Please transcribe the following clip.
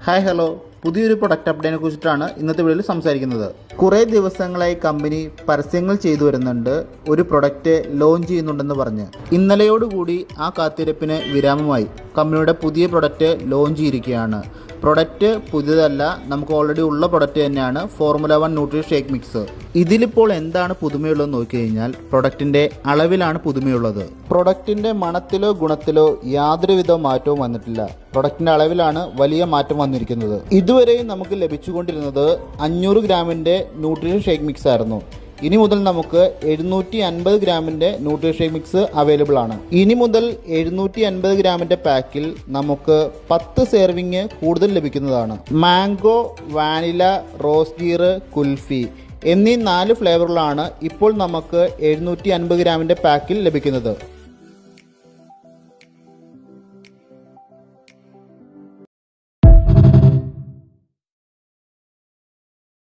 Hi hello, പുതിയൊരു product അപ്ഡേറ്റിനെ കുറിച്ചിട്ടാണ് ഇന്നത്തെ വീഡിയോയിൽ സംസാരിക്കുന്നത്. കുറേ ദിവസങ്ങളായി കമ്പനി പരസ്യങ്ങൾ ചെയ്തു വരുന്നുണ്ട്, ഒരു പ്രൊഡക്റ്റ് ലോഞ്ച് ചെയ്യുന്നുണ്ടെന്ന് പറഞ്ഞ്. ഇന്നലെയോടുകൂടി ആ കാത്തിരിപ്പിന് വിരാമമായി. കമ്പനിയുടെ പുതിയ പ്രൊഡക്റ്റ് ലോഞ്ച് ചെയ്തിരിക്കുകയാണ്. പ്രൊഡക്റ്റ് പുതിയതല്ല, നമുക്ക് ഓൾറെഡി ഉള്ള പ്രൊഡക്റ്റ് തന്നെയാണ് ഫോർമുല 1 ന്യൂട്രി ഷേക്ക് മിക്സ്. ഇതിലിപ്പോൾ എന്താണ് പുതുമയുള്ളതെന്ന് നോക്കിക്കഴിഞ്ഞാൽ പ്രൊഡക്റ്റിൻ്റെ അളവിലാണ് പുതുമയുള്ളത്. പ്രൊഡക്റ്റിൻ്റെ മണത്തിലോ ഗുണത്തിലോ യാതൊരുവിധ മാറ്റവും വന്നിട്ടില്ല. പ്രൊഡക്റ്റിൻ്റെ അളവിലാണ് വലിയ മാറ്റം വന്നിരിക്കുന്നത്. ഇതുവരെയും നമുക്ക് ലഭിച്ചുകൊണ്ടിരുന്നത് 500 ഗ്രാമിൻ്റെ ന്യൂട്രീഷൻ ഷേക്ക് മിക്സ് ആയിരുന്നു. ഇനി മുതൽ നമുക്ക് 750 ഗ്രാമിൻ്റെ ന്യൂട്രി ഷേക്ക് മിക്സ് അവൈലബിൾ ആണ്. ഇനി മുതൽ 750 ഗ്രാമിൻ്റെ പാക്കിൽ നമുക്ക് 10 സെർവിങ് കൂടുതൽ ലഭിക്കുന്നതാണ്. Mango, vanilla, rose gear, kulfi എന്നീ 4 ഫ്ലേവറിലാണ് ഇപ്പോൾ നമുക്ക് 750 ഗ്രാമിൻ്റെ പാക്കിൽ ലഭിക്കുന്നത്.